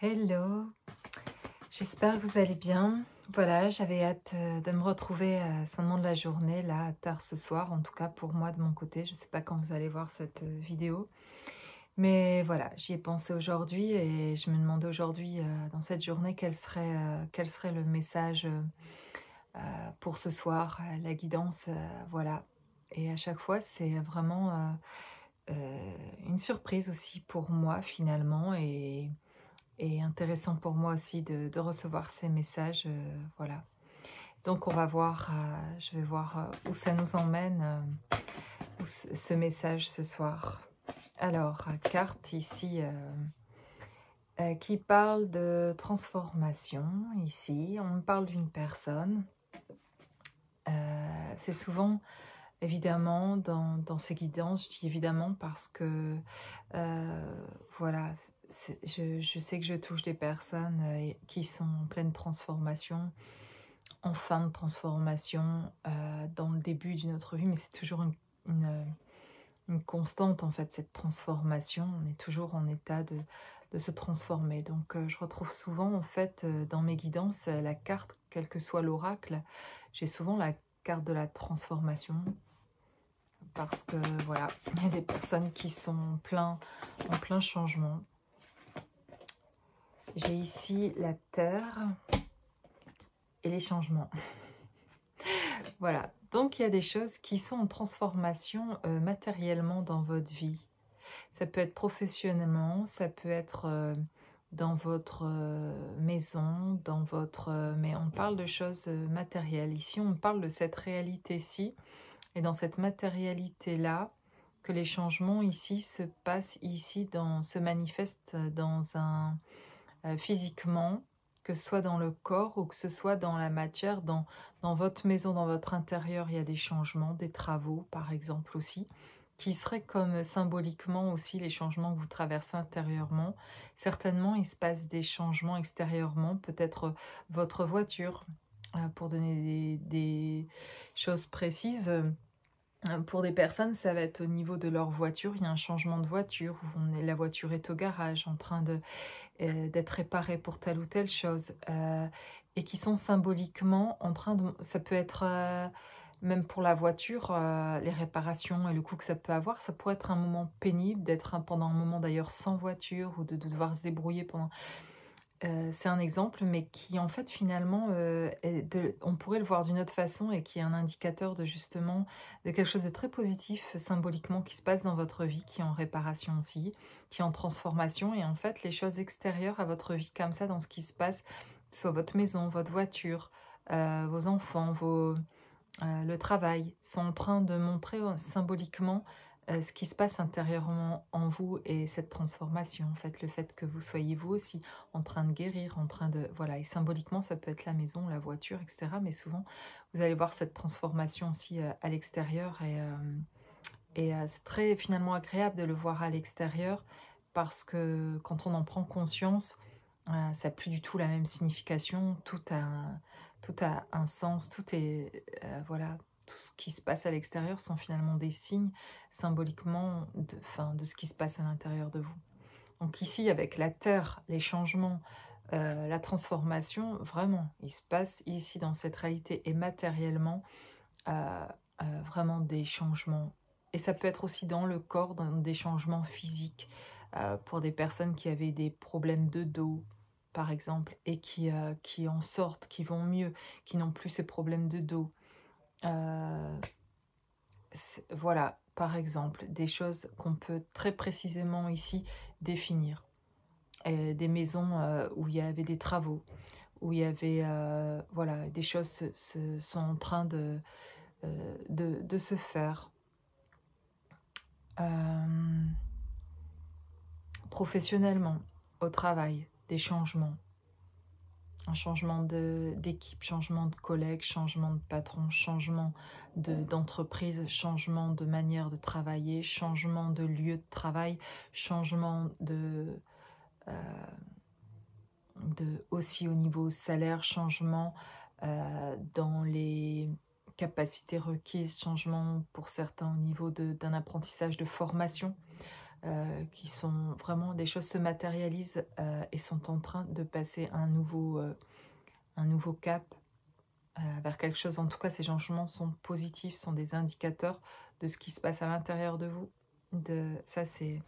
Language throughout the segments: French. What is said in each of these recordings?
Hello, j'espère que vous allez bien. Voilà, j'avais hâte de me retrouver à ce moment de la journée, là, tard ce soir, en tout cas pour moi de mon côté. Je ne sais pas quand vous allez voir cette vidéo. Mais voilà, j'y ai pensé aujourd'hui et je me demandais aujourd'hui, dans cette journée, quel serait le message pour ce soir, la guidance, voilà. Et à chaque fois, c'est vraiment une surprise aussi pour moi finalement et intéressant pour moi aussi de recevoir ces messages, voilà. Donc on va voir, je vais voir où ça nous emmène, ce message ce soir. Alors, carte ici qui parle de transformation, ici, on me parle d'une personne. C'est souvent, évidemment, dans ces guidances, je dis évidemment parce que, voilà, je sais que je touche des personnes qui sont en pleine transformation, en fin de transformation, dans le début d'une autre vie, mais c'est toujours une constante en fait, cette transformation. On est toujours en état de se transformer. Donc je retrouve souvent en fait dans mes guidances la carte, quel que soit l'oracle, j'ai souvent la carte de la transformation. Parce que voilà, il y a des personnes qui sont en plein changement. J'ai ici la terre et les changements. Voilà, donc il y a des choses qui sont en transformation matériellement dans votre vie. Ça peut être professionnellement, ça peut être dans votre maison, dans votre... mais on parle de choses matérielles. Ici, on parle de cette réalité-ci. Et dans cette matérialité-là, que les changements ici se passent ici, se manifestent dans un physiquement, que ce soit dans le corps ou que ce soit dans la matière, dans votre maison, dans votre intérieur, il y a des changements, des travaux par exemple aussi, qui seraient comme symboliquement aussi les changements que vous traversez intérieurement. Certainement, il se passe des changements extérieurement, peut-être votre voiture, pour donner des choses précises. Pour des personnes, ça va être au niveau de leur voiture. Il y a un changement de voiture, où la voiture est au garage en train d'être réparée pour telle ou telle chose. Et qui sont symboliquement en train de... Ça peut être, même pour la voiture, les réparations et le coût que ça peut avoir, ça pourrait être un moment pénible, d'être pendant un moment d'ailleurs sans voiture ou de devoir se débrouiller pendant... c'est un exemple, mais qui en fait finalement, on pourrait le voir d'une autre façon et qui est un indicateur de justement de quelque chose de très positif symboliquement qui se passe dans votre vie, qui est en réparation aussi, qui est en transformation. Et en fait les choses extérieures à votre vie comme ça, dans ce qui se passe, soit votre maison, votre voiture, vos enfants, le travail, sont en train de montrer symboliquement ce qui se passe intérieurement en vous et cette transformation, en fait, le fait que vous soyez vous aussi en train de guérir, en train de... Voilà, et symboliquement, ça peut être la maison, la voiture, etc. Mais souvent, vous allez voir cette transformation aussi à l'extérieur et c'est très finalement agréable de le voir à l'extérieur parce que quand on en prend conscience, ça n'a plus du tout la même signification, tout a un sens, tout est... voilà, tout ce qui se passe à l'extérieur sont finalement des signes symboliquement de ce qui se passe à l'intérieur de vous. Donc ici, avec la terre, les changements, la transformation, vraiment, il se passe ici dans cette réalité et matériellement, vraiment des changements. Et ça peut être aussi dans le corps, dans des changements physiques, pour des personnes qui avaient des problèmes de dos, par exemple, et qui en sortent, qui vont mieux, qui n'ont plus ces problèmes de dos. Voilà, par exemple, des choses qu'on peut très précisément ici définir. Des maisons où il y avait des travaux, où il y avait, voilà, des choses sont en train de se faire. Professionnellement, au travail, des changements. Un changement d'équipe, changement de collègue, changement de patron, changement d'entreprise, changement de manière de travailler, changement de lieu de travail, changement aussi au niveau salaire, changement dans les capacités requises, changement pour certains au niveau d'un apprentissage de formation. qui sont vraiment, des choses se matérialisent et sont en train de passer un nouveau cap vers quelque chose. En tout cas, ces changements sont positifs, sont des indicateurs de ce qui se passe à l'intérieur de vous. Ça, c'est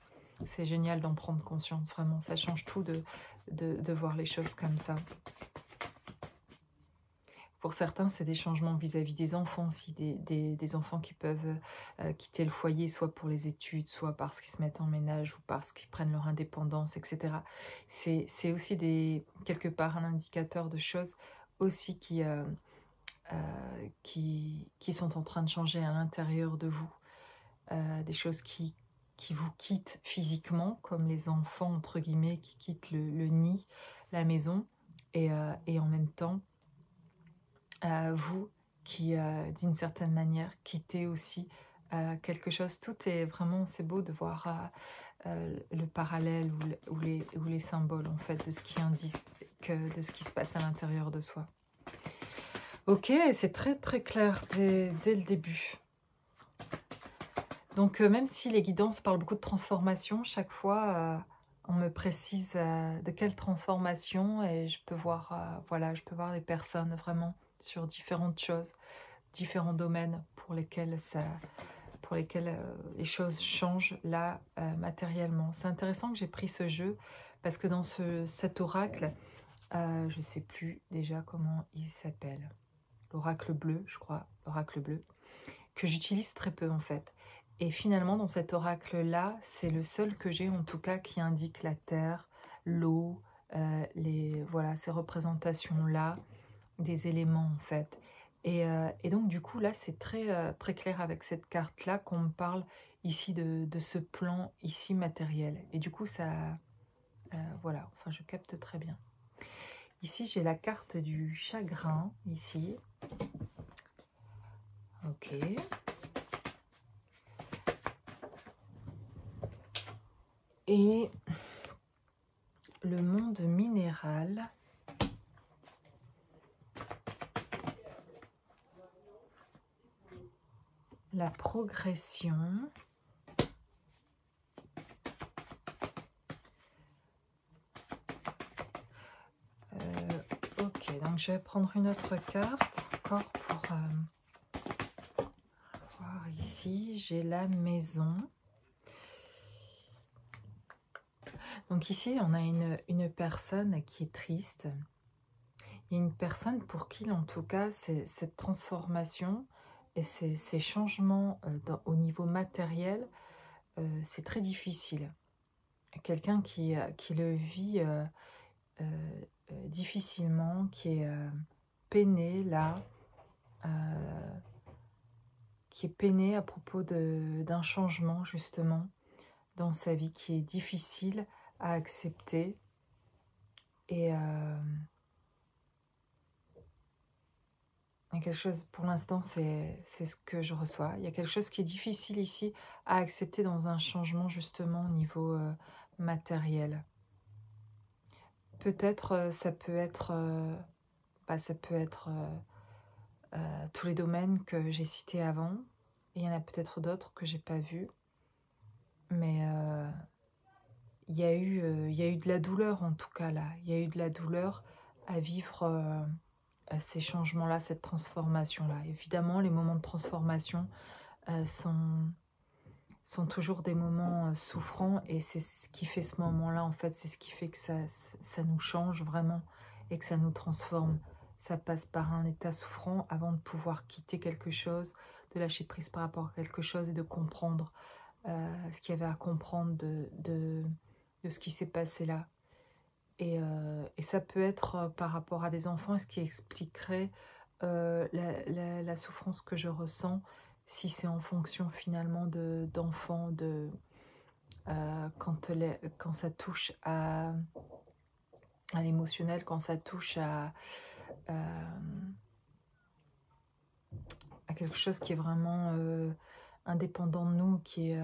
génial d'en prendre conscience, vraiment. Ça change tout de voir les choses comme ça. Pour certains, c'est des changements vis-à-vis des enfants aussi, des enfants qui peuvent quitter le foyer, soit pour les études, soit parce qu'ils se mettent en ménage ou parce qu'ils prennent leur indépendance, etc. C'est aussi quelque part un indicateur de choses aussi qui sont en train de changer à l'intérieur de vous. Des choses qui vous quittent physiquement, comme les enfants, entre guillemets, qui quittent le nid, la maison, et en même temps, vous qui, d'une certaine manière, quittez aussi quelque chose. Tout est vraiment, c'est beau de voir le parallèle ou les symboles, en fait, de ce qui indique de ce qui se passe à l'intérieur de soi. Ok, c'est très très clair dès le début. Donc, même si les guidances parlent beaucoup de transformation, chaque fois, on me précise de quelle transformation, et je peux voir, voilà, je peux voir les personnes vraiment sur différentes choses, différents domaines pour lesquels les choses changent là matériellement. C'est intéressant que j'ai pris ce jeu parce que dans cet oracle, je ne sais plus déjà comment il s'appelle, l'oracle bleu, je crois, l'oracle bleu, que j'utilise très peu en fait. Et finalement, dans cet oracle-là, c'est le seul que j'ai en tout cas qui indique la terre, l'eau, voilà, ces représentations-là, des éléments en fait. Et donc du coup là c'est très clair avec cette carte là qu'on me parle ici de ce plan ici matériel, et du coup ça voilà, enfin je capte très bien. Ici j'ai la carte du chagrin ici. Ok, et le monde minéral. La progression. Ok, donc je vais prendre une autre carte encore pour voir ici. J'ai la maison. Donc ici, on a une personne qui est triste. Il y a une personne pour qui, en tout cas, cette transformation et ces changements au niveau matériel, c'est très difficile. Quelqu'un qui le vit difficilement, qui est peiné là, qui est peiné à propos d'un changement justement dans sa vie qui est difficile à accepter. Et il y a quelque chose, pour l'instant, c'est ce que je reçois. Il y a quelque chose qui est difficile ici à accepter dans un changement justement au niveau matériel. Peut-être ça peut être, tous les domaines que j'ai cités avant. Et il y en a peut-être d'autres que j'ai pas vus. Mais il y a eu de la douleur en tout cas là. Il y a eu de la douleur à vivre ces changements-là, cette transformation-là. Évidemment, les moments de transformation sont toujours des moments souffrants, et c'est ce qui fait ce moment-là, en fait, c'est ce qui fait que ça nous change vraiment et que ça nous transforme. Ça passe par un état souffrant avant de pouvoir quitter quelque chose, de lâcher prise par rapport à quelque chose et de comprendre ce qu'il y avait à comprendre de ce qui s'est passé là. Et ça peut être par rapport à des enfants, ce qui expliquerait la souffrance que je ressens, si c'est en fonction finalement d'enfants, quand ça touche à l'émotionnel, quand ça touche à quelque chose qui est vraiment indépendant de nous, qui est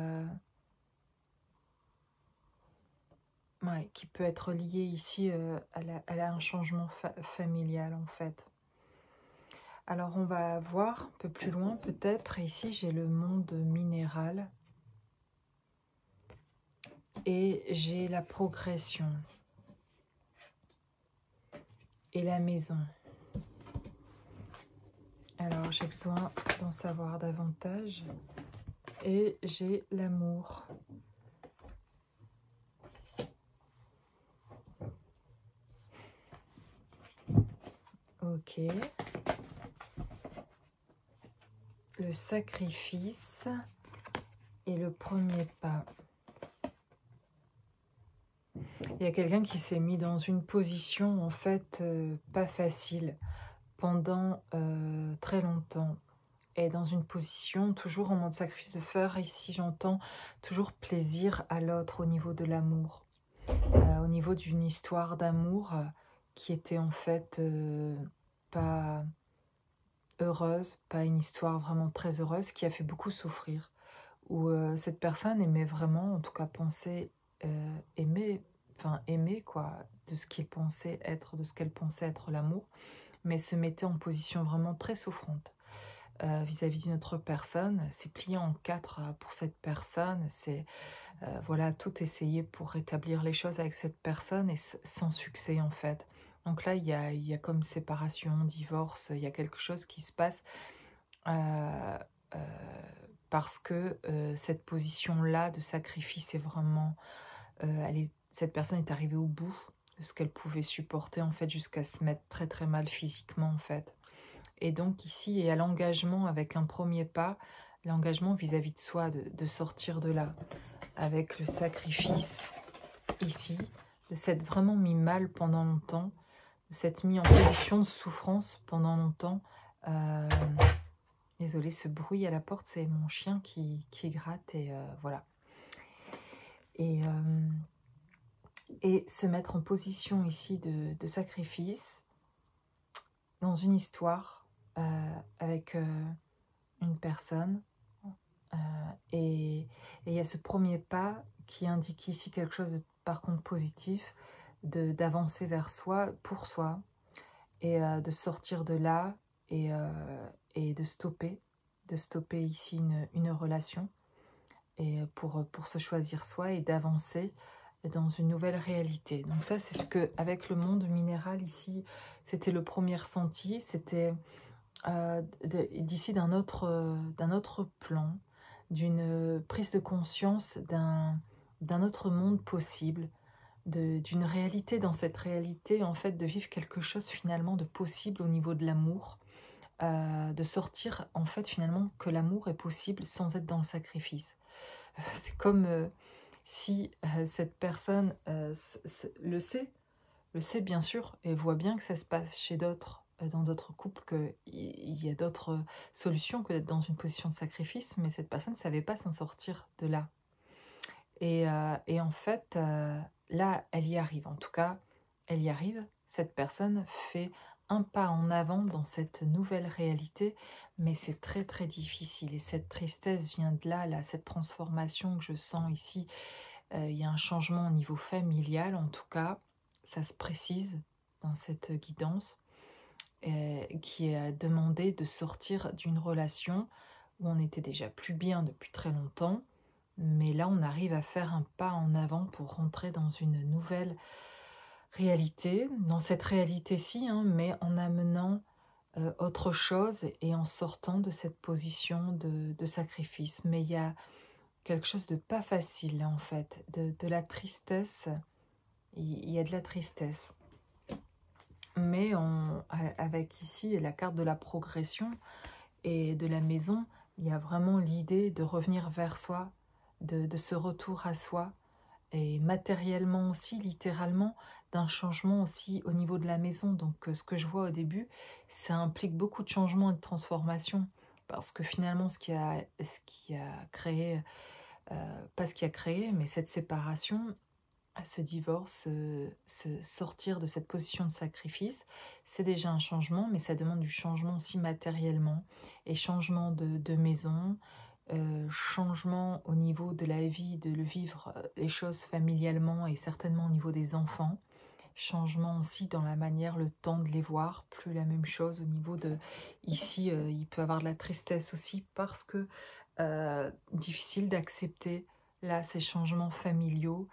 ouais, qui peut être lié ici à un changement familial en fait. Alors on va voir un peu plus loin peut-être. Ici j'ai le monde minéral. et j'ai la progression et la maison. Alors, j'ai besoin d'en savoir davantage. Et j'ai l'amour. Ok. Le sacrifice et le premier pas. Il y a quelqu'un qui s'est mis dans une position, en fait, pas facile pendant très longtemps. Et dans une position toujours en mode sacrifice de faire. Ici, j'entends toujours plaisir à l'autre au niveau de l'amour. Au niveau d'une histoire d'amour qui était en fait pas heureuse, pas une histoire vraiment très heureuse, qui a fait beaucoup souffrir. Où cette personne aimait vraiment, en tout cas penser, aimer quoi, de ce qu'il pensait être, de ce qu'elle pensait être l'amour, mais se mettait en position vraiment très souffrante. Vis-à-vis d'une autre personne, c'est plié en quatre pour cette personne, c'est voilà, tout essayer pour rétablir les choses avec cette personne et sans succès en fait. Donc là, il y a comme séparation, divorce, il y a quelque chose qui se passe parce que cette position-là de sacrifice est vraiment... cette personne est arrivée au bout de ce qu'elle pouvait supporter en fait jusqu'à se mettre très très mal physiquement en fait. Et donc ici, il y a l'engagement avec un premier pas, l'engagement vis-à-vis de soi, de sortir de là, avec le sacrifice ici, de s'être vraiment mis mal pendant longtemps, de s'être mis en position de souffrance pendant longtemps. Désolée, ce bruit à la porte, c'est mon chien qui gratte et voilà. Et se mettre en position ici de sacrifice dans une histoire avec une personne. Et il y a ce premier pas qui indique ici quelque chose de par contre positif, d'avancer vers soi, pour soi, et de sortir de là et de stopper ici une relation, et pour se choisir soi et d'avancer dans une nouvelle réalité. Donc ça, c'est ce que, avec le monde minéral ici, c'était le premier ressenti, c'était d'ici d'un autre plan, d'une prise de conscience d'un autre monde possible, d'une réalité dans cette réalité, en fait, de vivre quelque chose finalement de possible au niveau de l'amour, de sortir en fait finalement que l'amour est possible sans être dans le sacrifice. C'est comme si cette personne le sait bien sûr, et voit bien que ça se passe chez d'autres, dans d'autres couples, qu'il y a d'autres solutions que d'être dans une position de sacrifice, mais cette personne ne savait pas s'en sortir de là. Et en fait, là, elle y arrive. En tout cas, elle y arrive. Cette personne fait un pas en avant dans cette nouvelle réalité, mais c'est très très difficile. Et cette tristesse vient de là, cette transformation que je sens ici. Il y a un changement au niveau familial, en tout cas, ça se précise dans cette guidance, qui est demandé de sortir d'une relation où on était déjà plus bien depuis très longtemps, mais là on arrive à faire un pas en avant pour rentrer dans une nouvelle réalité, dans cette réalité-ci, hein, mais en amenant autre chose et en sortant de cette position de sacrifice. Mais il y a quelque chose de pas facile là, en fait, de la tristesse. Il y a de la tristesse, mais avec ici la carte de la progression et de la maison, il y a vraiment l'idée de revenir vers soi, de ce retour à soi, et matériellement aussi, littéralement, d'un changement aussi au niveau de la maison. Donc ce que je vois au début, ça implique beaucoup de changements et de transformations, parce que finalement ce qui a créé, pas ce qui a créé, mais cette séparation, ce divorce, sortir de cette position de sacrifice, c'est déjà un changement, mais ça demande du changement aussi matériellement, et changement de maison, changement au niveau de la vie, de le vivre les choses familialement et certainement au niveau des enfants, changement aussi dans la manière, le temps de les voir, plus la même chose au niveau de... Ici, il peut y avoir de la tristesse aussi parce que difficile d'accepter là, ces changements familiaux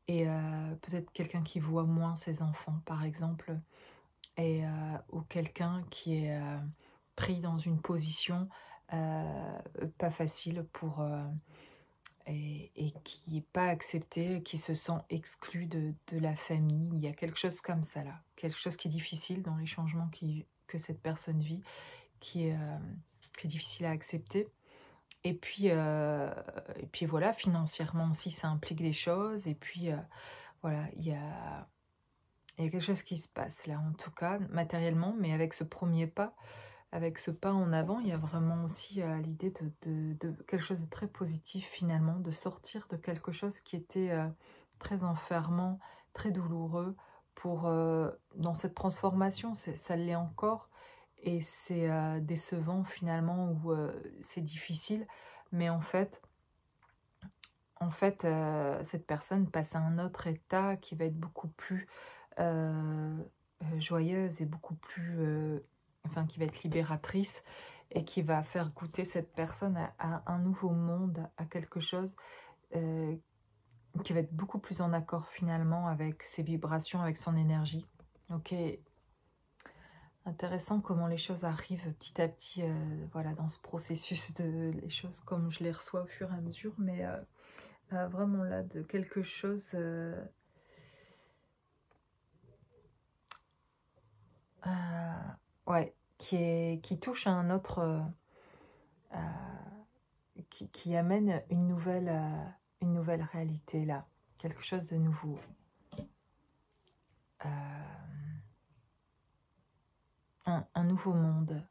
et peut-être quelqu'un qui voit moins ses enfants, par exemple, et, ou quelqu'un qui est pris dans une position pas facile pour... et qui n'est pas accepté, qui se sent exclu de la famille. Il y a quelque chose comme ça là, quelque chose qui est difficile dans les changements que cette personne vit, qui est difficile à accepter. Et puis voilà, financièrement aussi, ça implique des choses. Et puis voilà, il y a quelque chose qui se passe là, en tout cas, matériellement, mais avec ce premier pas, avec ce pas en avant, il y a vraiment aussi l'idée de quelque chose de très positif finalement, de sortir de quelque chose qui était très enfermant, très douloureux pour dans cette transformation, ça l'est encore et c'est décevant finalement ou c'est difficile, mais en fait, cette personne passe à un autre état qui va être beaucoup plus joyeuse et beaucoup plus enfin qui va être libératrice et qui va faire goûter cette personne à un nouveau monde, à quelque chose qui va être beaucoup plus en accord finalement avec ses vibrations, avec son énergie. Ok, intéressant comment les choses arrivent petit à petit, voilà, dans ce processus de les choses comme je les reçois au fur et à mesure, mais vraiment là de quelque chose ouais, qui touche à un autre, qui amène une nouvelle réalité là, quelque chose de nouveau. Un nouveau monde.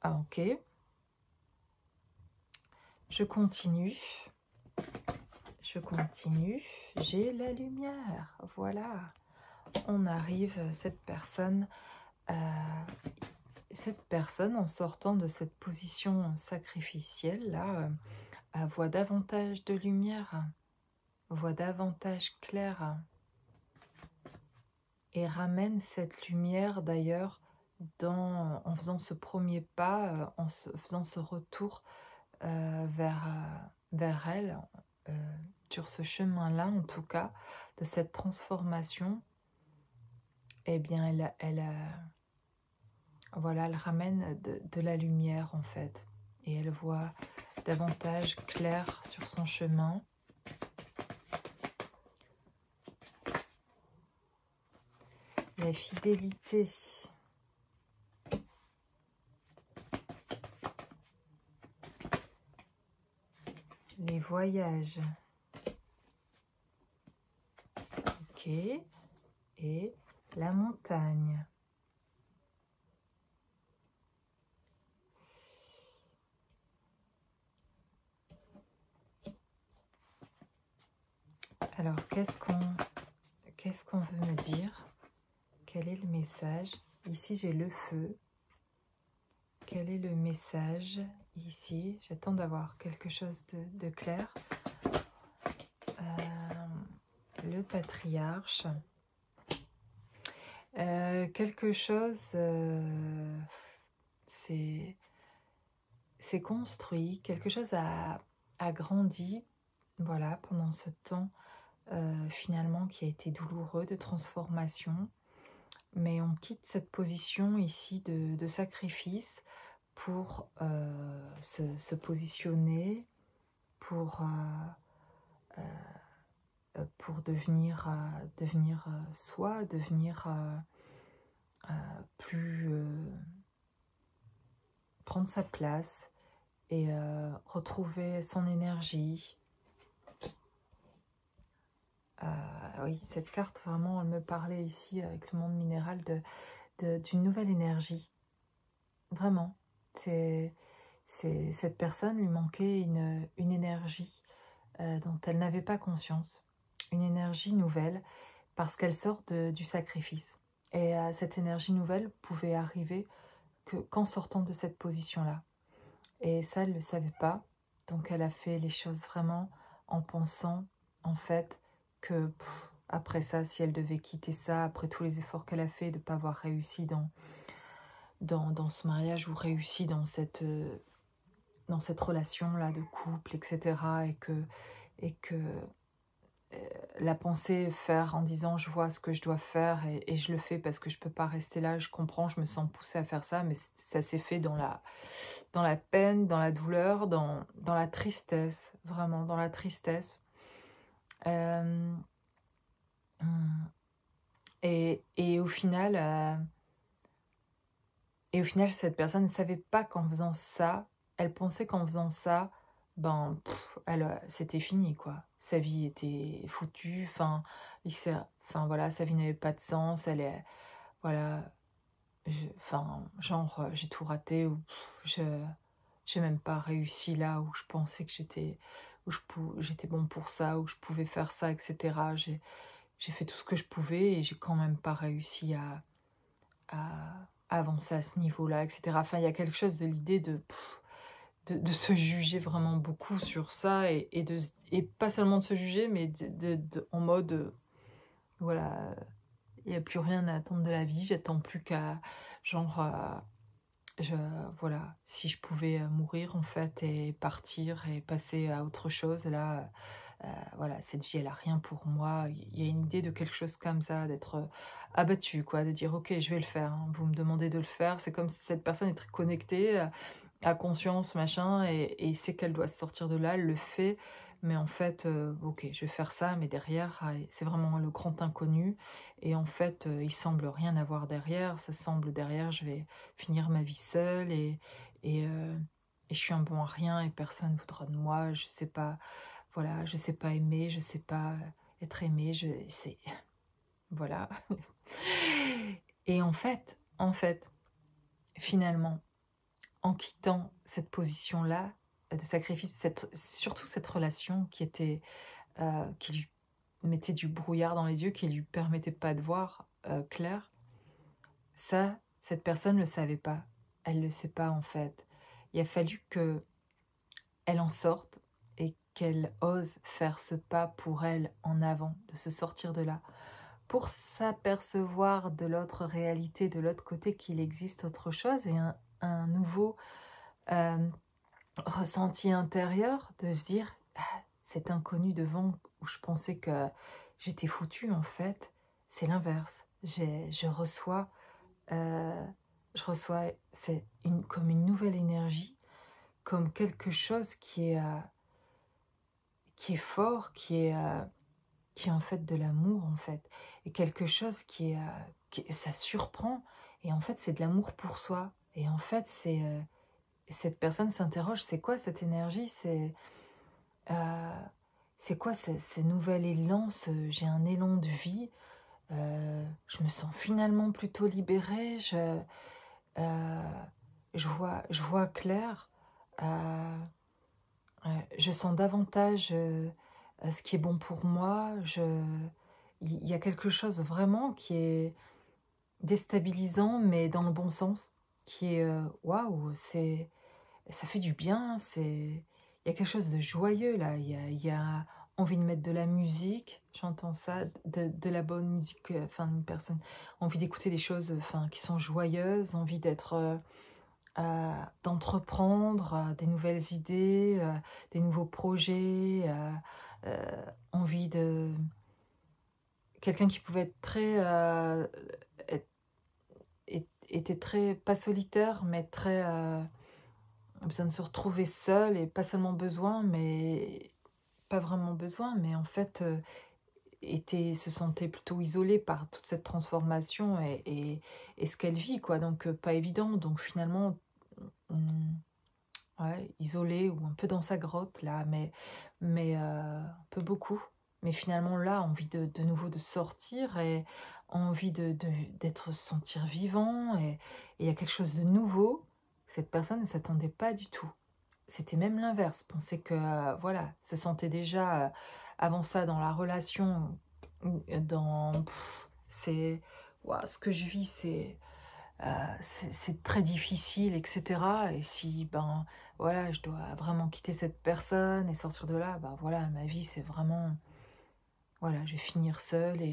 Ah ok. Je continue. Je continue. J'ai la lumière. Voilà. On arrive, cette personne en sortant de cette position sacrificielle là, voit davantage de lumière, voit davantage clair et ramène cette lumière d'ailleurs en faisant ce premier pas, en faisant ce retour vers elle, sur ce chemin-là en tout cas, de cette transformation. Eh bien, voilà, elle ramène de la lumière en fait. Et elle voit davantage clair sur son chemin. La fidélité. Les voyages. Ok. Et la montagne. Alors, qu'est-ce qu'on veut me dire? Quel est le message? Ici, j'ai le feu. Quel est le message ici? J'attends d'avoir quelque chose de clair. Le patriarche. Quelque chose, c'est construit, quelque chose a grandi, voilà, pendant ce temps finalement qui a été douloureux de transformation. Mais on quitte cette position ici de sacrifice pour se positionner, pour devenir soi, devenir plus... prendre sa place et retrouver son énergie. Oui, cette carte, vraiment, elle me parlait ici, avec le monde minéral, d'une nouvelle énergie. Vraiment. Cette personne lui manquait une énergie dont elle n'avait pas conscience. Une énergie nouvelle, parce qu'elle sort du sacrifice. Et cette énergie nouvelle pouvait arriver qu'en sortant de cette position-là. Et ça, elle ne le savait pas. Donc, elle a fait les choses vraiment en pensant, en fait, que après ça, si elle devait quitter ça, après tous les efforts qu'elle a fait, de ne pas avoir réussi dans ce mariage ou réussi dans cette dans cette relation-là de couple, etc. Et que la pensée faire en disant je vois ce que je dois faire et je le fais parce que je peux pas rester là, je comprends, je me sens poussée à faire ça, mais ça s'est fait dans la peine, dans la douleur, dans la tristesse, vraiment dans la tristesse. Euh, et au final, cette personne ne savait pas qu'en faisant ça, elle pensait qu'en faisant ça, ben, c'était fini, quoi. Sa vie était foutue, enfin, voilà, sa vie n'avait pas de sens, elle est, voilà, enfin, genre, j'ai tout raté, ou j'ai même pas réussi là où je pensais que j'étais bon pour ça, où je pouvais faire ça, etc. J'ai fait tout ce que je pouvais et j'ai quand même pas réussi à avancer à ce niveau-là, etc. Enfin, il y a quelque chose de l'idée de se juger vraiment beaucoup sur ça et pas seulement de se juger, mais en mode, voilà, il n'y a plus rien à attendre de la vie, j'attends plus qu'à, genre, voilà, si je pouvais mourir en fait et partir et passer à autre chose, là, voilà, cette vie elle a rien pour moi. Il y a une idée de quelque chose comme ça, d'être abattu, quoi, de dire ok, je vais le faire, hein. Vous me demandez de le faire, c'est comme si cette personne est très connectée, à conscience, machin, et sait qu'elle doit sortir de là, elle le fait, mais en fait, ok, je vais faire ça, mais derrière, c'est vraiment le grand inconnu, et en fait, il semble rien avoir derrière, ça semble derrière, je vais finir ma vie seule, et, euh, et je suis un bon à rien, et personne ne voudra de moi, je sais pas, voilà, je sais pas aimer, je sais pas être aimée, voilà. Et en fait, finalement, en quittant cette position-là de sacrifice, surtout cette relation qui lui mettait du brouillard dans les yeux, qui lui permettait pas de voir clair, ça, cette personne ne le savait pas. Elle le sait pas en fait. Il a fallu que elle en sorte et qu'elle ose faire ce pas pour elle en avant, de se sortir de là, pour s'apercevoir de l'autre réalité, de l'autre côté, qu'il existe autre chose et un nouveau euh, ressenti intérieur, de se dire ah, cet inconnu devant où je pensais que j'étais foutue, en fait, c'est l'inverse. Euh, c'est comme une nouvelle énergie, comme quelque chose qui est fort, qui est en fait de l'amour, en fait, et quelque chose ça surprend, et en fait c'est de l'amour pour soi, et en fait cette personne s'interroge, c'est quoi cette énergie, euh, c'est quoi ce nouvel élan, j'ai un élan de vie, je me sens finalement plutôt libérée, euh, je vois clair, euh, je sens davantage ce qui est bon pour moi. Il y a quelque chose vraiment qui est déstabilisant, mais dans le bon sens, qui est waouh, ça fait du bien. Il y a quelque chose de joyeux là. Il y a envie de mettre de la musique, j'entends ça, de la bonne musique, enfin une personne, envie d'écouter des choses, enfin qui sont joyeuses, envie d'entreprendre des nouvelles idées, des nouveaux projets, envie de... Quelqu'un qui pouvait être être- était très, pas solitaire, mais très... besoin de se retrouver seul, et pas seulement besoin, mais... Pas vraiment besoin, mais en fait... se sentait plutôt isolée par toute cette transformation et ce qu'elle vit, quoi. Donc, pas évident. Donc, finalement... Ouais, isolé ou un peu dans sa grotte là, mais un peu beaucoup. Mais finalement là, envie de nouveau de sortir et envie d'être sentir vivant et il y a quelque chose de nouveau. Cette personne ne s'attendait pas du tout. C'était même l'inverse. Pensait que voilà, se sentait déjà avant ça dans la relation, c'est ouah, ce que je vis, c'est très difficile, etc. Et si, ben, voilà, je dois vraiment quitter cette personne et sortir de là, ben voilà, ma vie, c'est vraiment, voilà, je vais finir seule et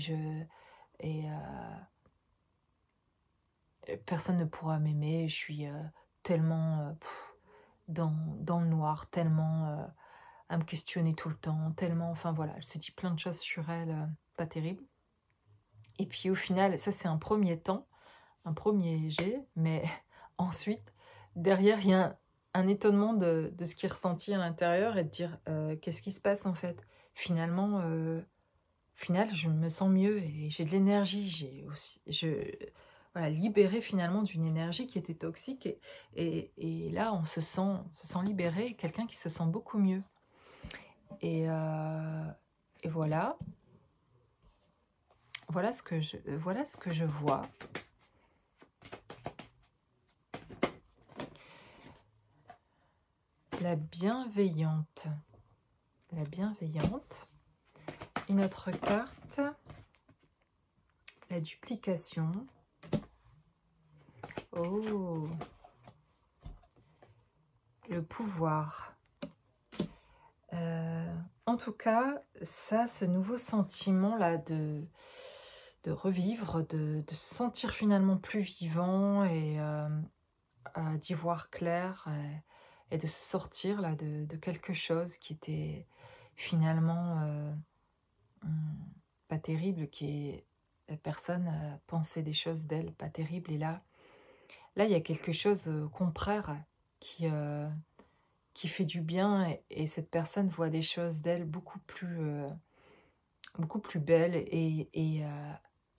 personne ne pourra m'aimer. Je suis tellement dans le noir, tellement à me questionner tout le temps, tellement, enfin voilà, elle se dit plein de choses sur elle, pas terrible. Et puis au final, ça c'est un premier temps, un premier jet, mais ensuite, derrière, il y a un étonnement de ce qui est ressenti à l'intérieur et de dire qu'est-ce qui se passe en fait. Finalement, au final, je me sens mieux et j'ai de l'énergie. J'ai aussi, voilà, libéré finalement d'une énergie qui était toxique et là, on se sent libéré, quelqu'un qui se sent beaucoup mieux. Et voilà. Voilà ce que je vois. La bienveillante. La bienveillante. Une autre carte. La duplication. Oh. Le pouvoir. En tout cas, ça, ce nouveau sentiment-là de revivre, de se sentir finalement plus vivant et d'y voir clair et de se sortir là de quelque chose qui était finalement pas terrible, la personne pensait des choses d'elle pas terribles et là il y a quelque chose au contraire qui fait du bien et cette personne voit des choses d'elle beaucoup plus belles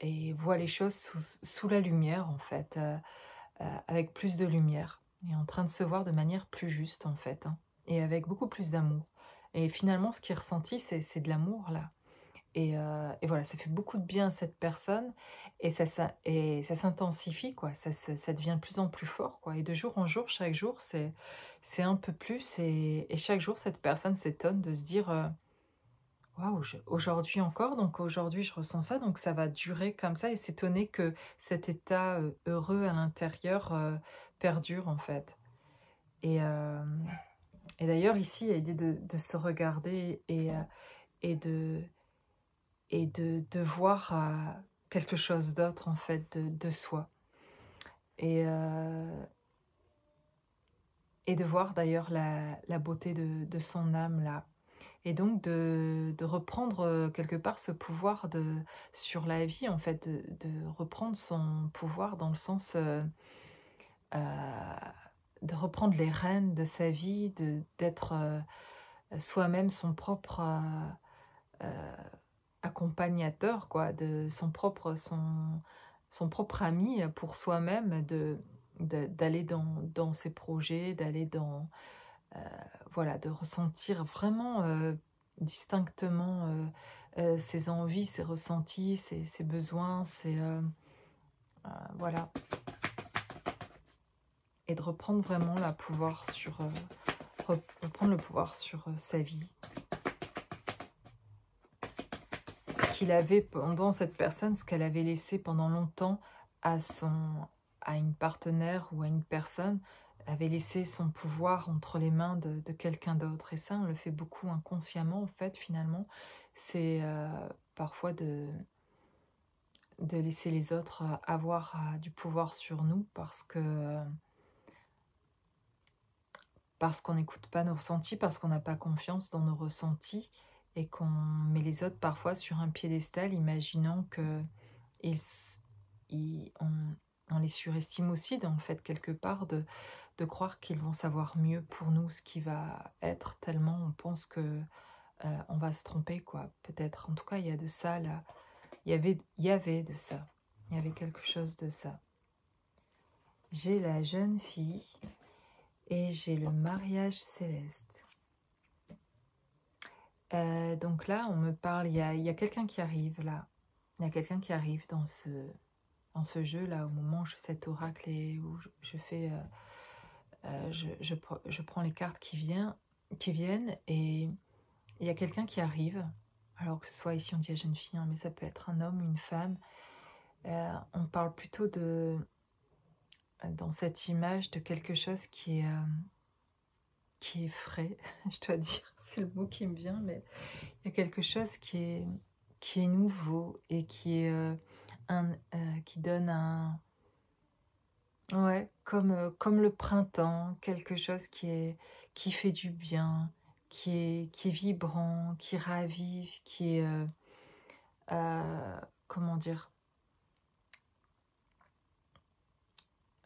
et voit les choses sous la lumière en fait, avec plus de lumière et en train de se voir de manière plus juste en fait, hein, et avec beaucoup plus d'amour. Et finalement, ce qui est ressenti, c'est de l'amour là. Et voilà, ça fait beaucoup de bien à cette personne et ça s'intensifie, quoi. Ça devient de plus en plus fort, quoi. Et de jour en jour, chaque jour, c'est un peu plus. Et chaque jour, cette personne s'étonne de se dire waouh, aujourd'hui encore, donc aujourd'hui, je ressens ça, donc ça va durer comme ça et s'étonner que cet état heureux à l'intérieur perdure, en fait. Et, euh, et d'ailleurs, ici, il y a l'idée de se regarder et de voir quelque chose d'autre en fait de soi et de voir d'ailleurs la beauté de son âme là et donc de reprendre quelque part ce pouvoir sur la vie en fait, de reprendre son pouvoir dans le sens euh, de reprendre les rênes de sa vie, d'être soi-même son propre accompagnateur, quoi, de son propre ami pour soi-même, d'aller dans ses projets, d'aller voilà, de ressentir vraiment distinctement ses envies, ses ressentis, ses besoins, voilà, et de reprendre vraiment reprendre le pouvoir sur sa vie. Qu'il avait pendant cette personne, ce qu'elle avait laissé pendant longtemps à une partenaire ou à une personne, avait laissé son pouvoir entre les mains de quelqu'un d'autre. Et ça, on le fait beaucoup inconsciemment, en fait, finalement. C'est parfois de laisser les autres avoir du pouvoir sur nous parce qu'on n'écoute pas nos ressentis, parce qu'on n'a pas confiance dans nos ressentis et qu'on met les autres parfois sur un piédestal, imaginant que on les surestime aussi, en fait, quelque part, de croire qu'ils vont savoir mieux pour nous ce qui va être, tellement on pense que on va se tromper, quoi, peut-être. En tout cas, il y a de ça, là. Il y avait de ça. Il y avait quelque chose de ça. J'ai la jeune fille et j'ai le mariage céleste. Donc là, on me parle, il y a quelqu'un qui arrive là. Il y a quelqu'un qui arrive dans ce jeu là, au moment où je fais cet oracle et où je fais, je prends les cartes qui viennent et il y a quelqu'un qui arrive. Alors que ce soit ici on dit la jeune fille, hein, mais ça peut être un homme, une femme. On parle plutôt dans cette image de quelque chose qui est frais, je dois dire, c'est le mot qui me vient, mais il y a quelque chose qui est nouveau et qui donne Ouais, comme le printemps, quelque chose qui fait du bien, qui est vibrant, qui ravive, qui est, comment dire,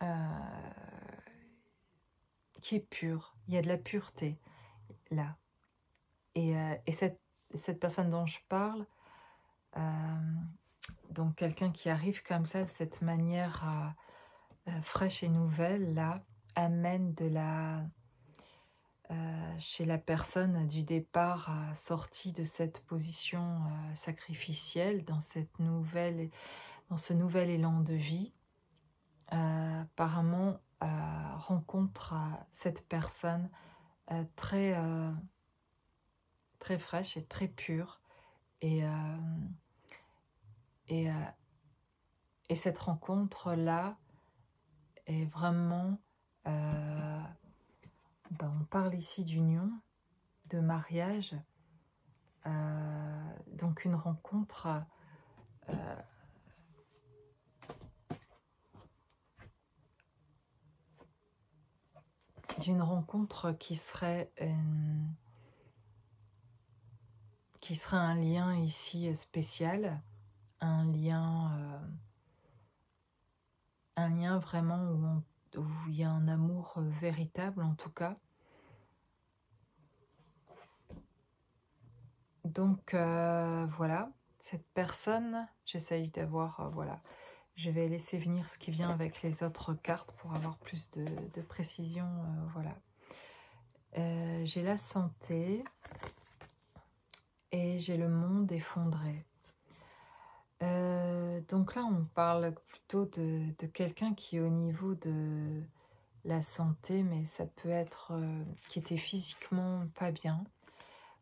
euh, qui est pur. Il y a de la pureté là. Et cette personne dont je parle, euh, donc quelqu'un qui arrive comme ça, de cette manière fraîche et nouvelle, là, amène de la... chez la personne du départ sortie de cette position sacrificielle, dans dans ce nouvel élan de vie, apparemment rencontre cette personne très, très fraîche et très pure. Et, et, euh, et cette rencontre-là est vraiment... on parle ici d'union, de mariage, donc une rencontre d'une rencontre qui serait un lien ici spécial, un lien vraiment où il y a un amour véritable en tout cas. Donc voilà, cette personne, j'essaye d'avoir, voilà, je vais laisser venir ce qui vient avec les autres cartes pour avoir plus de précision, voilà. J'ai la santé et j'ai le monde effondré. Donc là, on parle plutôt de quelqu'un qui est au niveau de la santé, mais ça peut être qui était physiquement pas bien.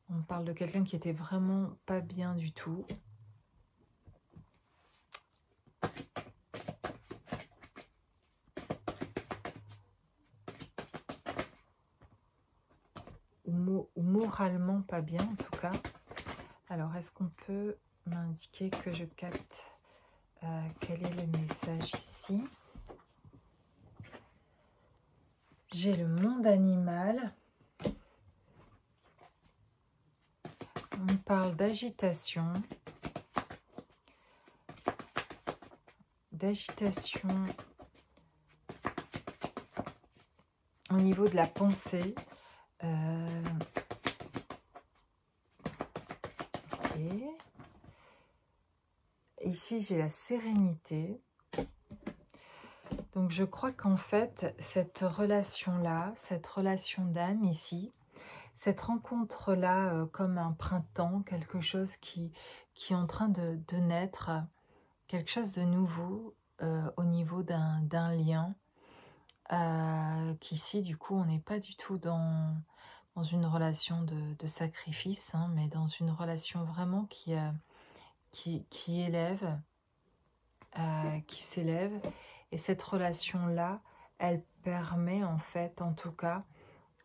On parle de quelqu'un qui était vraiment pas bien du tout. Ou moralement pas bien en tout cas. Alors, est-ce qu'on peut m'indiquer que je capte quel est le message ici? J'ai le monde animal. On parle d'agitation. Au niveau de la pensée. Okay. Ici, j'ai la sérénité. Donc, je crois qu'en fait, cette relation-là, cette relation d'âme ici, cette rencontre-là, comme un printemps, quelque chose qui est en train de naître, quelque chose de nouveau au niveau d'un lien, qu'ici, du coup, on n'est pas du tout dans une relation de sacrifice, hein, mais dans une relation vraiment qui élève, qui s'élève. Et cette relation-là, elle permet en fait, en tout cas,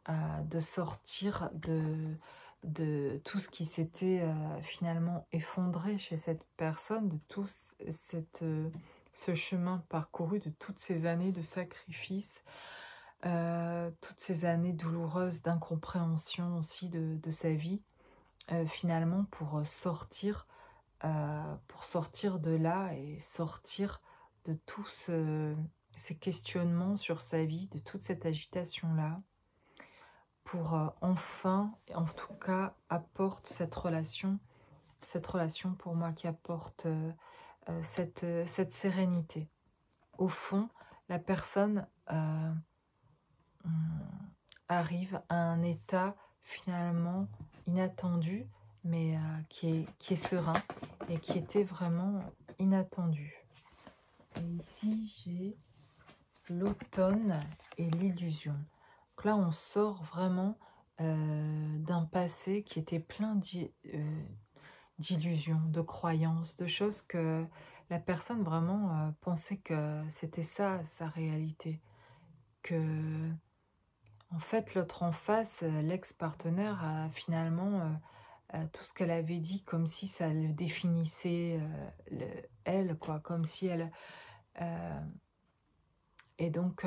de sortir de tout ce qui s'était finalement effondré chez cette personne, de tout ce chemin parcouru, de toutes ces années de sacrifice, toutes ces années douloureuses d'incompréhension aussi de sa vie, finalement pour sortir de là et sortir de tous ces questionnements sur sa vie, de toute cette agitation-là, pour enfin, en tout cas, apporte cette relation pour moi qui apporte cette sérénité. Au fond, la personne arrive à un état finalement inattendu, mais qui est serein et qui était vraiment inattendu. Et ici, j'ai l'automne et l'illusion. Donc là, on sort vraiment d'un passé qui était plein d'illusions, de croyances, de choses que la personne vraiment pensait que c'était ça, sa réalité. Que, en fait, l'autre en face, l'ex-partenaire, a finalement tout ce qu'elle avait dit comme si ça le définissait, elle, quoi, comme si elle... Et donc,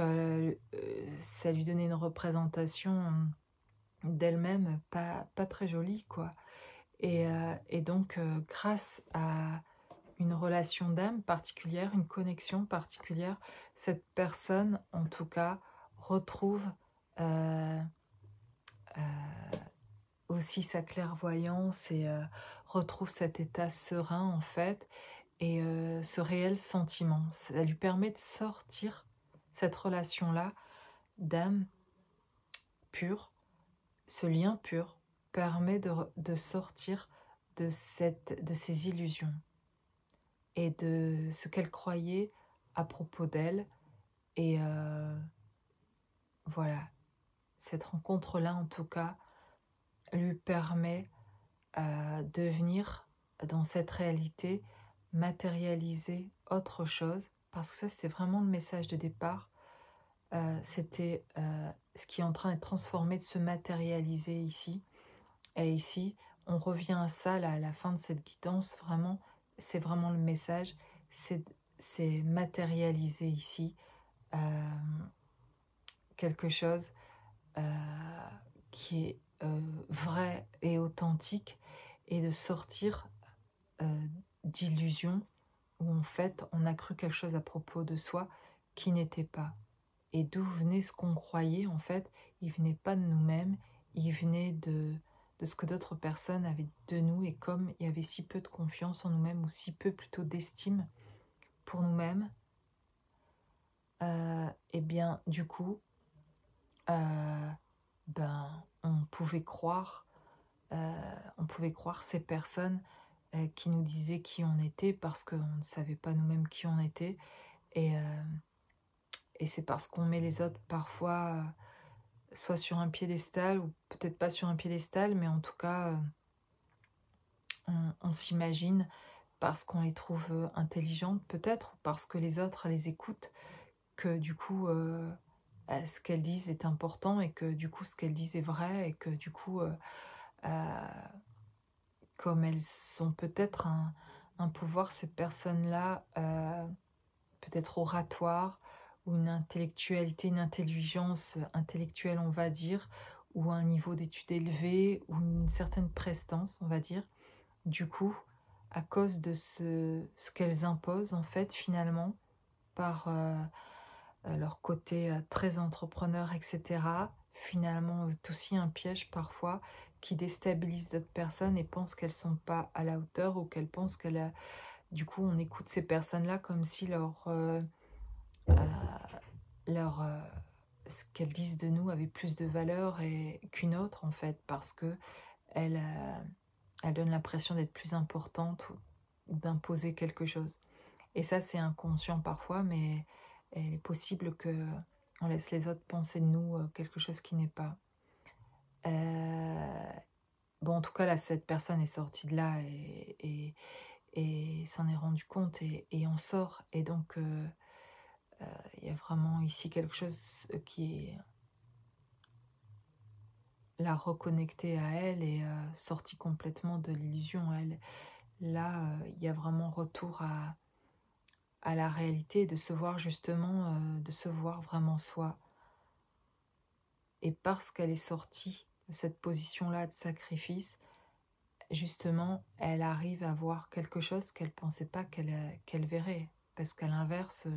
ça lui donnait une représentation d'elle-même pas très jolie, quoi. Et donc, grâce à une relation d'âme particulière, une connexion particulière, cette personne, en tout cas, retrouve aussi sa clairvoyance et retrouve cet état serein, en fait, et ce réel sentiment. Ça lui permet de sortir cette relation-là d'âme pure, ce lien pur permet de sortir de ces illusions et de ce qu'elle croyait à propos d'elle. Et voilà, cette rencontre-là, en tout cas, lui permet de venir dans cette réalité matérialiser autre chose, parce que ça, c'était vraiment le message de départ. C'était ce qui est en train d'être transformé, de se matérialiser ici. Et ici, on revient à ça, là, à la fin de cette guidance, vraiment, c'est vraiment le message, c'est matérialiser ici quelque chose qui est vrai et authentique, et de sortir d'illusions où en fait on a cru quelque chose à propos de soi qui n'était pas. Et d'où venait ce qu'on croyait, en fait, il venait pas de nous-mêmes, il venait de ce que d'autres personnes avaient dit de nous, et comme il y avait si peu de confiance en nous-mêmes, ou si peu plutôt d'estime pour nous-mêmes, et bien du coup, on pouvait croire ces personnes qui nous disaient qui on était, parce qu'on ne savait pas nous-mêmes qui on était, et c'est parce qu'on met les autres parfois soit sur un piédestal, ou peut-être pas sur un piédestal, mais en tout cas on s'imagine, parce qu'on les trouve intelligentes peut-être, ou parce que les autres les écoutent, que du coup ce qu'elles disent est important, et que du coup ce qu'elles disent est vrai, et que du coup comme elles sont peut-être un pouvoir, ces personnes-là, peut-être oratoire, ou une intellectualité, une intelligence intellectuelle, on va dire, ou un niveau d'études élevé, ou une certaine prestance, on va dire. Du coup, à cause de ce qu'elles imposent, en fait, finalement, par leur côté très entrepreneur, etc., finalement, c'est aussi un piège parfois qui déstabilise d'autres personnes, et pensent qu'elles ne sont pas à la hauteur, ou qu'elles pensent qu'elles... Du coup, on écoute ces personnes-là comme si ce qu'elles disent de nous avait plus de valeur qu'une autre, en fait, parce que elles donnent l'impression d'être plus importantes, ou d'imposer quelque chose. Et ça, c'est inconscient parfois, mais il est possible que on laisse les autres penser de nous quelque chose qui n'est pas. Bon, en tout cas, là, cette personne est sortie de là, et s'en est rendu compte, et on sort. Et donc, il y a vraiment ici quelque chose qui est la reconnecter à elle, et sortie complètement de l'illusion. Là, il y a vraiment retour à la réalité, de se voir justement, de se voir vraiment soi. Et parce qu'elle est sortie de cette position-là de sacrifice, justement, elle arrive à voir quelque chose qu'elle ne pensait pas qu'elle verrait. Parce qu'à l'inverse,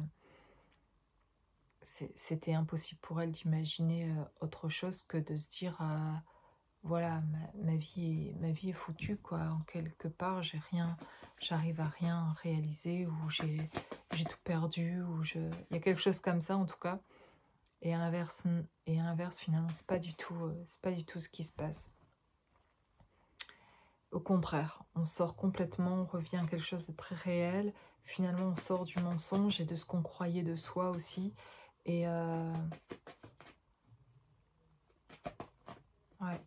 c'était impossible pour elle d'imaginer autre chose que de se dire voilà, ma vie est foutue, quoi. En quelque part, j'arrive à rien réaliser, ou j'ai tout perdu, il y a quelque chose comme ça, en tout cas. Et à l'inverse, finalement, c'est pas du tout ce qui se passe. Au contraire, on sort complètement, on revient à quelque chose de très réel. Finalement, on sort du mensonge et de ce qu'on croyait de soi aussi. Et ouais.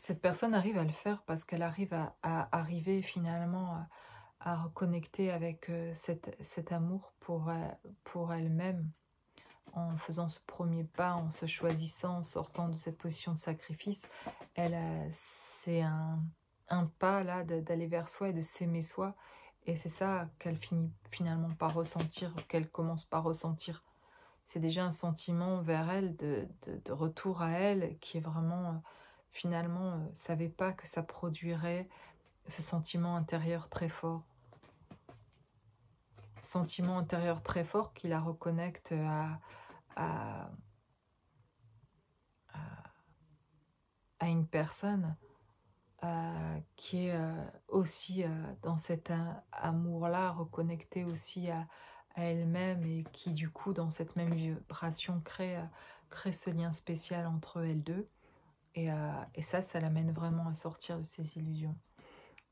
Cette personne arrive à le faire parce qu'elle arrive à arriver finalement à reconnecter avec cet amour pour elle-même, en faisant ce premier pas, en se choisissant, en sortant de cette position de sacrifice. C'est un pas là d'aller vers soi et de s'aimer soi. Et c'est ça qu'elle finit finalement par ressentir, qu'elle commence par ressentir. C'est déjà un sentiment vers elle, de retour à elle, qui est vraiment, finalement, savait pas que ça produirait ce sentiment intérieur très fort. Sentiment intérieur très fort qui la reconnecte à une personne qui est aussi dans cet amour-là, reconnectée aussi à elle-même, et qui du coup dans cette même vibration crée ce lien spécial entre elles deux. Et ça l'amène vraiment à sortir de ses illusions.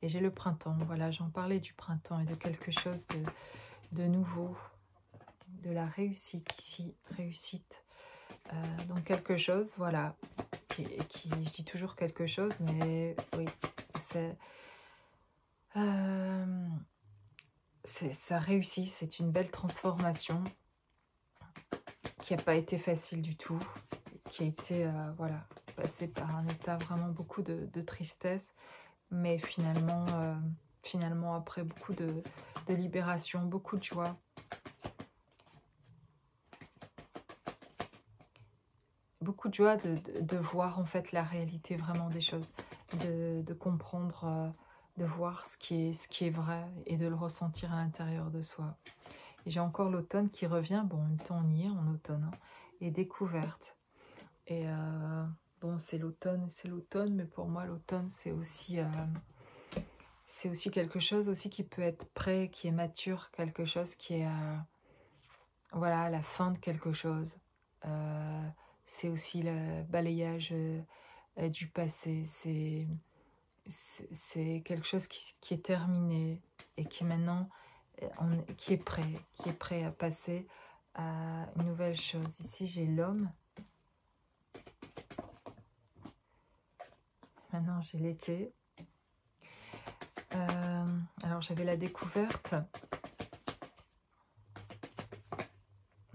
Et j'ai le printemps, voilà, j'en parlais du printemps et de quelque chose de nouveau, de la réussite ici, réussite. Donc quelque chose, voilà, je dis toujours quelque chose, mais oui, ça réussit, c'est une belle transformation qui n'a pas été facile du tout, qui a été, voilà, passée par un état vraiment beaucoup de tristesse, mais finalement, après beaucoup de libération, beaucoup de joie. Beaucoup de joie de voir en fait la réalité vraiment des choses, de comprendre, de voir ce qui est vrai et de le ressentir à l'intérieur de soi. Et j'ai encore l'automne qui revient, bon en même temps on y est en automne, hein, et découverte. Et bon c'est l'automne, mais pour moi l'automne c'est aussi quelque chose aussi qui peut être prêt, qui est mature, quelque chose qui est voilà, à la fin de quelque chose. C'est aussi le balayage du passé, c'est quelque chose qui est terminé et qui maintenant qui est prêt à passer à une nouvelle chose. Ici j'ai l'homme, maintenant j'ai l'été. Alors j'avais la découverte,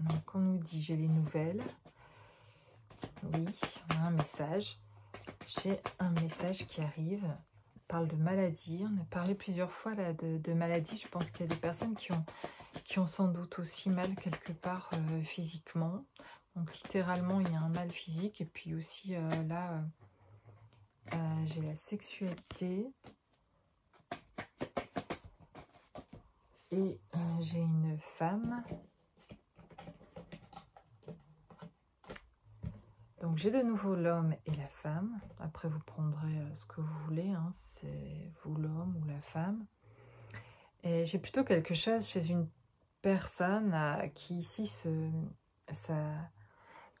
donc on nous dit j'ai les nouvelles. Oui, on a un message. J'ai un message qui arrive. On parle de maladie. On a parlé plusieurs fois là, de maladie. Je pense qu'il y a des personnes qui ont sans doute aussi mal quelque part physiquement. Donc littéralement, il y a un mal physique. Et puis aussi là, j'ai la sexualité. Et j'ai une femme. Donc j'ai de nouveau l'homme et la femme. Après vous prendrez ce que vous voulez, hein. C'est vous l'homme ou la femme. Et j'ai plutôt quelque chose chez une personne qui ici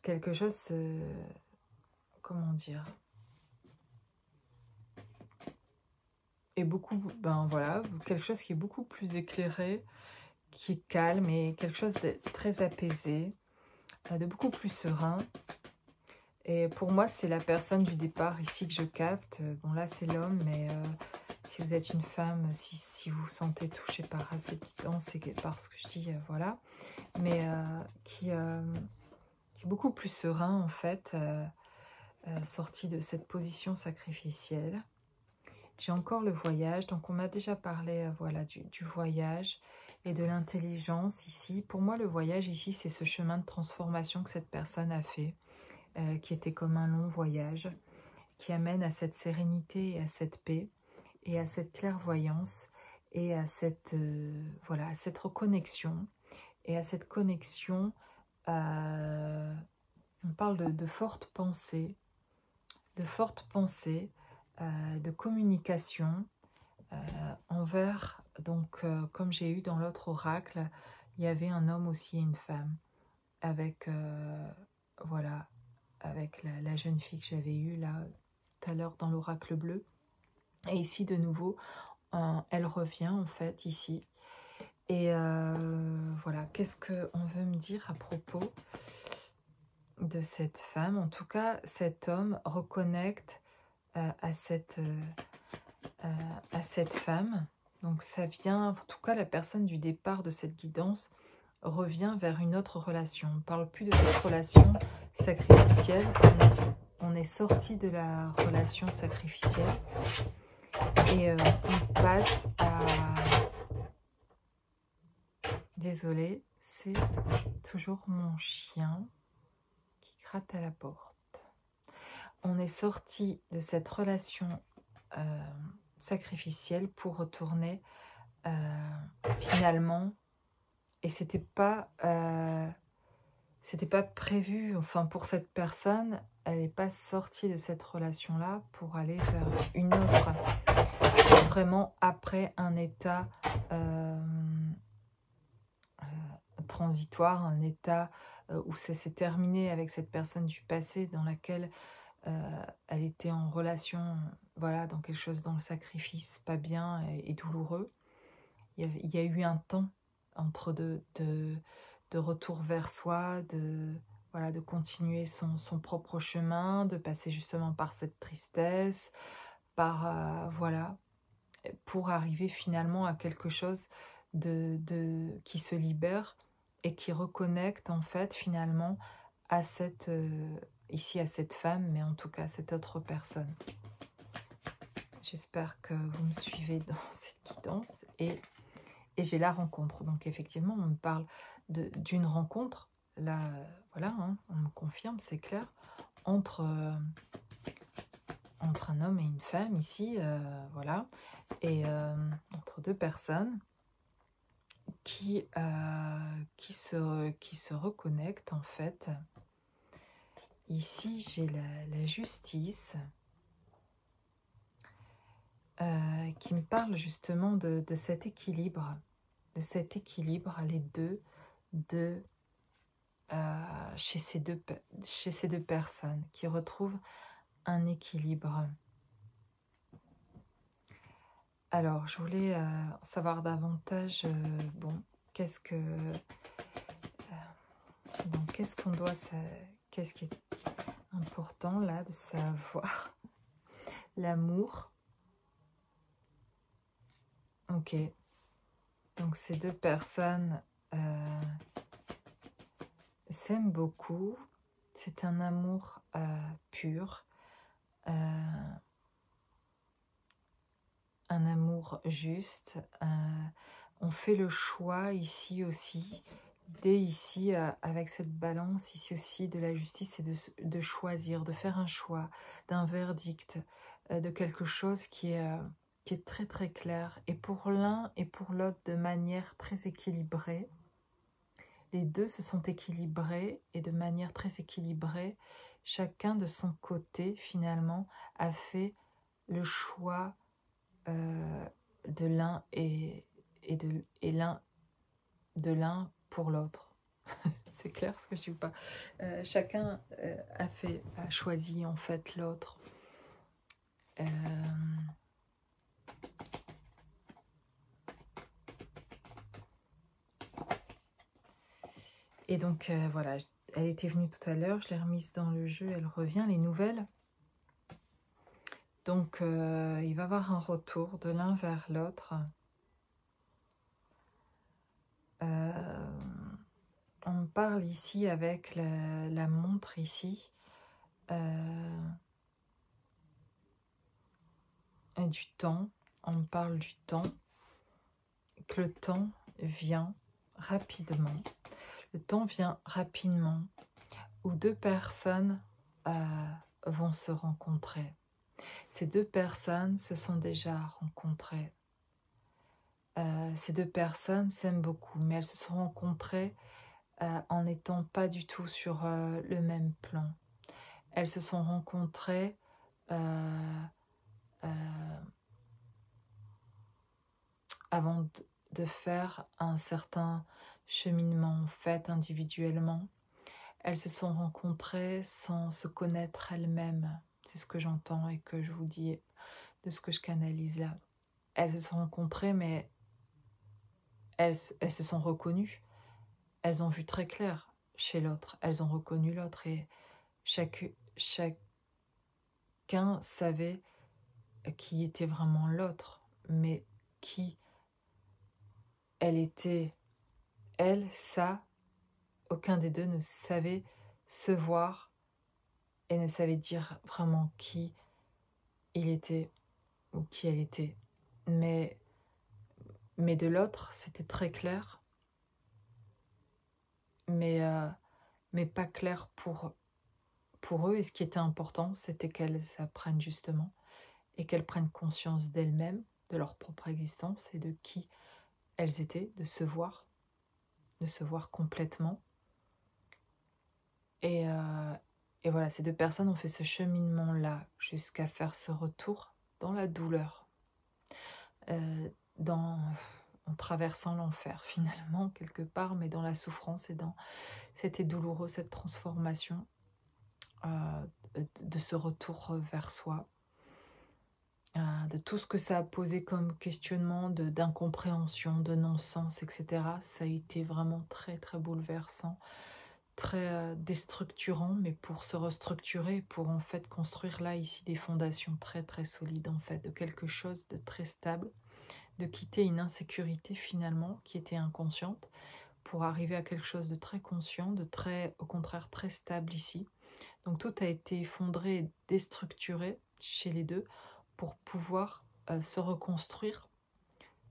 quelque chose comment dire, est beaucoup, ben voilà, quelque chose qui est beaucoup plus éclairé, qui est calme, et quelque chose de très apaisé, de beaucoup plus serein. Et pour moi, c'est la personne du départ ici que je capte. Bon, là, c'est l'homme, mais si vous êtes une femme, si vous vous sentez touché par cette guidance, c'est parce que je dis, voilà. Mais qui est beaucoup plus serein, en fait, sorti de cette position sacrificielle. J'ai encore le voyage. Donc, on m'a déjà parlé, voilà, du voyage et de l'intelligence ici. Pour moi, le voyage ici, c'est ce chemin de transformation que cette personne a fait. Qui était comme un long voyage, qui amène à cette sérénité et à cette paix, et à cette clairvoyance, et à cette, voilà, à cette reconnexion, et à cette connexion, on parle de fortes pensées, de communication, envers, donc comme j'ai eu dans l'autre oracle, il y avait un homme aussi et une femme, avec, voilà, avec la jeune fille que j'avais eue là tout à l'heure dans l'oracle bleu. Et ici de nouveau, elle revient en fait ici. Et voilà, qu'est-ce qu'on veut me dire à propos de cette femme? En tout cas, cet homme reconnecte à cette femme. Donc ça vient, en tout cas la personne du départ de cette guidance revient vers une autre relation. On ne parle plus de cette relation sacrificielle, on est sorti de la relation sacrificielle et on passe désolée, c'est toujours mon chien qui gratte à la porte. On est sorti de cette relation sacrificielle pour retourner finalement, et c'était pas prévu, enfin pour cette personne, elle n'est pas sortie de cette relation-là pour aller vers une autre, vraiment après un état transitoire, un état où ça s'est terminé avec cette personne du passé dans laquelle elle était en relation, voilà, dans quelque chose, dans le sacrifice, pas bien et douloureux. Il y a eu un temps entre de retour vers soi, voilà, de continuer son propre chemin, de passer justement par cette tristesse, par voilà, pour arriver finalement à quelque chose qui se libère et qui reconnecte en fait finalement à cette ici à cette femme, mais en tout cas à cette autre personne. J'espère que vous me suivez dans cette guidance et j'ai la rencontre. Donc effectivement, on me parle d'une rencontre. Là, voilà, hein, on me confirme, c'est clair, entre un homme et une femme ici, voilà, et entre deux personnes qui se reconnectent en fait. Ici, j'ai la justice qui me parle justement de cet équilibre, les deux, chez ces deux personnes qui retrouvent un équilibre. Alors, je voulais savoir davantage, bon, qu'est-ce qu'on doit, qu'est-ce qui est important là de savoir? L'amour. Ok. Donc, ces deux personnes s'aiment beaucoup. C'est un amour pur. Un amour juste. On fait le choix ici aussi, dès ici, avec cette balance ici aussi de la justice, c'est de choisir, de faire un choix, d'un verdict, de quelque chose qui est très très clair, et pour l'un et pour l'autre de manière très équilibrée. Les deux se sont équilibrés, et de manière très équilibrée, chacun de son côté finalement a fait le choix de l'un et l'un pour l'autre. C'est clair ce que je dis ou pas? Chacun a choisi en fait l'autre. Et donc voilà, elle était venue tout à l'heure, je l'ai remise dans le jeu, elle revient, les nouvelles. Donc, il va y avoir un retour de l'un vers l'autre. On me parle ici avec la montre ici. Du temps. On me parle du temps. Que le temps vient rapidement. Le temps vient rapidement. Où deux personnes vont se rencontrer. Ces deux personnes se sont déjà rencontrées. Ces deux personnes s'aiment beaucoup, mais elles se sont rencontrées en n'étant pas du tout sur le même plan. Elles se sont rencontrées avant de faire un certain cheminement en fait individuellement. Elles se sont rencontrées sans se connaître elles-mêmes. C'est ce que j'entends et que je vous dis de ce que je canalise là. Elles se sont rencontrées, mais elles se sont reconnues. Elles ont vu très clair chez l'autre. Elles ont reconnu l'autre et chacun savait qui était vraiment l'autre, mais qui elle était, elle, ça, aucun des deux ne savait se voir et ne savait dire vraiment qui il était ou qui elle était. Mais de l'autre, c'était très clair. mais pas clair pour eux. Et ce qui était important, c'était qu'elles apprennent justement et qu'elles prennent conscience d'elles-mêmes, de leur propre existence et de qui elles étaient, de se voir complètement. Et voilà, ces deux personnes ont fait ce cheminement-là jusqu'à faire ce retour dans la douleur, en traversant l'enfer finalement, quelque part, mais dans la souffrance et c'était douloureux, cette transformation, de ce retour vers soi, de tout ce que ça a posé comme questionnement, d'incompréhension, de non-sens, etc. Ça a été vraiment très très bouleversant, très déstructurant, mais pour se restructurer, pour en fait construire là ici des fondations très très solides, en fait, de quelque chose de très stable, de quitter une insécurité finalement qui était inconsciente pour arriver à quelque chose de très conscient, de très, au contraire, très stable ici. Donc tout a été effondré et déstructuré chez les deux pour pouvoir se reconstruire,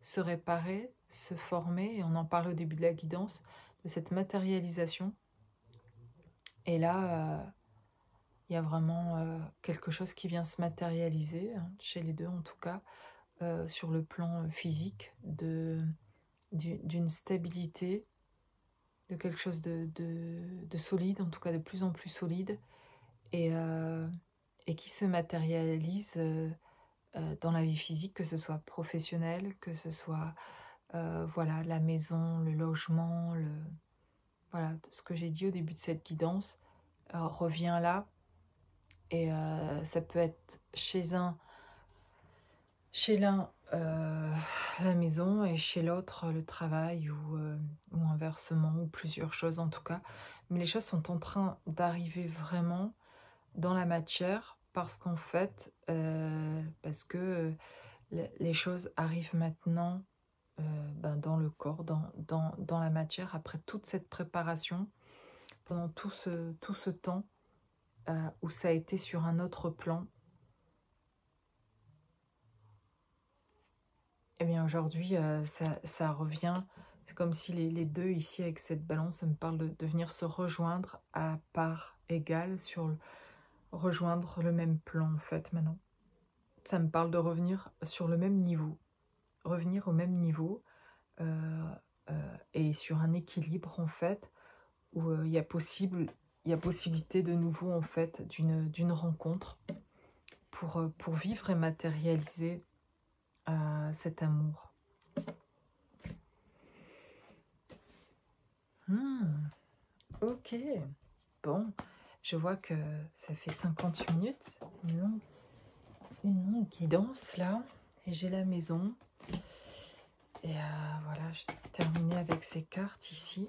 se réparer, se former. Et on en parle au début de la guidance, de cette matérialisation. Et là, il y a vraiment quelque chose qui vient se matérialiser, hein, chez les deux en tout cas, sur le plan physique, d'une stabilité, de quelque chose de solide, en tout cas de plus en plus solide, et qui se matérialise dans la vie physique, que ce soit professionnel, que ce soit voilà, la maison, le logement, voilà, ce que j'ai dit au début de cette guidance revient là. Et ça peut être chez l'un la maison et chez l'autre le travail, ou inversement, ou plusieurs choses en tout cas. Mais les choses sont en train d'arriver vraiment dans la matière, parce qu'en fait, parce que les choses arrivent maintenant dans le corps, dans la matière, après toute cette préparation, pendant tout ce temps où ça a été sur un autre plan. Et bien aujourd'hui, ça revient. C'est comme si les deux ici, avec cette balance, ça me parle de venir se rejoindre à part égale, rejoindre le même plan en fait maintenant. Ça me parle de revenir sur le même niveau, revenir au même niveau, et sur un équilibre en fait, où il y a possibilité de nouveau en fait d'une rencontre pour vivre et matérialiser cet amour. Ok, bon, je vois que ça fait 50 minutes, une longue guidance là, et j'ai la maison. Et voilà, j'ai terminé avec ces cartes ici.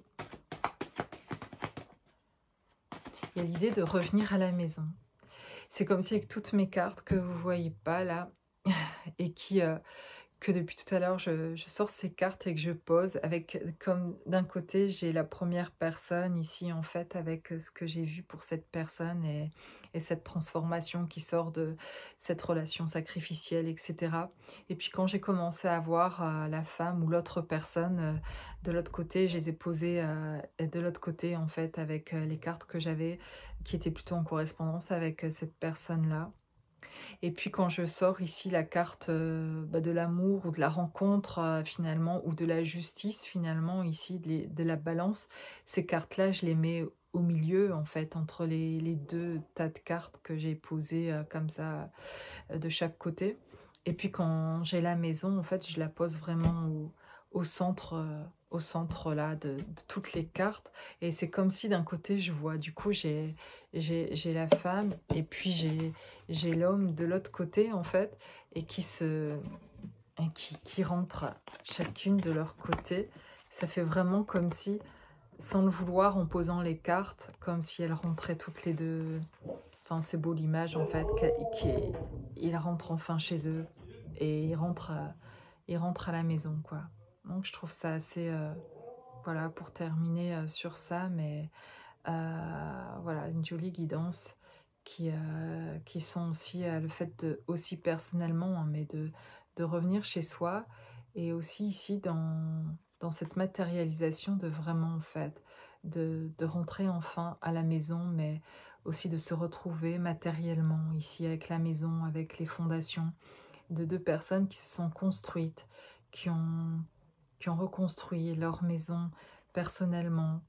Il y a l'idée de revenir à la maison. C'est comme si avec toutes mes cartes que vous ne voyez pas là, et que depuis tout à l'heure je sors ces cartes et que je pose, avec comme d'un côté j'ai la première personne ici en fait, avec ce que j'ai vu pour cette personne et cette transformation qui sort de cette relation sacrificielle, etc. Et puis quand j'ai commencé à voir la femme ou l'autre personne de l'autre côté, je les ai posées de l'autre côté en fait, avec les cartes que j'avais qui étaient plutôt en correspondance avec cette personne là. Et puis quand je sors ici la carte de l'amour ou de la rencontre finalement, ou de la justice finalement, ici de la balance, ces cartes-là je les mets au milieu en fait, entre les deux tas de cartes que j'ai posées comme ça de chaque côté. Et puis quand j'ai la maison en fait, je la pose vraiment au centre là de toutes les cartes, et c'est comme si d'un côté je vois, du coup j'ai la femme et puis j'ai l'homme de l'autre côté en fait, et qui rentrent chacune de leur côté. Ça fait vraiment comme si, sans le vouloir, en posant les cartes, comme si elles rentraient toutes les deux. Enfin, c'est beau l'image en fait, qu'ils rentrent enfin chez eux, et ils rentrent à la maison quoi. Donc je trouve ça assez, voilà, pour terminer sur ça, mais voilà, une jolie guidance qui sont aussi le fait de, aussi personnellement, hein, mais de revenir chez soi, et aussi ici dans cette matérialisation de vraiment en fait de rentrer enfin à la maison, mais aussi de se retrouver matériellement ici avec la maison, avec les fondations de deux personnes qui se sont construites, qui ont reconstruit leur maison personnellement.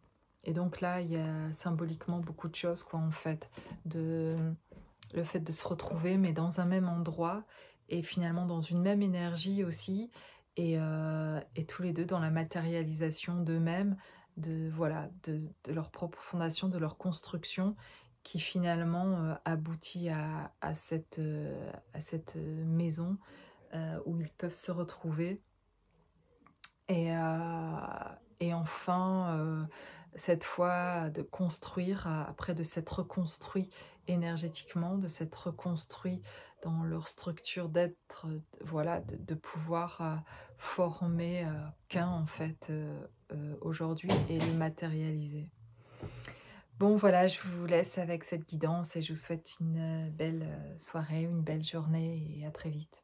Et donc là, il y a symboliquement beaucoup de choses, quoi, en fait. Le fait de se retrouver, mais dans un même endroit, et finalement dans une même énergie aussi, et tous les deux dans la matérialisation d'eux-mêmes, voilà, de leur propre fondation, de leur construction, qui finalement aboutit à cette maison où ils peuvent se retrouver. Et enfin, cette fois, de construire, après de s'être reconstruit énergétiquement, de s'être reconstruit dans leur structure d'être, voilà, de pouvoir former qu'un, en fait, aujourd'hui, et le matérialiser. Bon, voilà, je vous laisse avec cette guidance et je vous souhaite une belle soirée, une belle journée, et à très vite.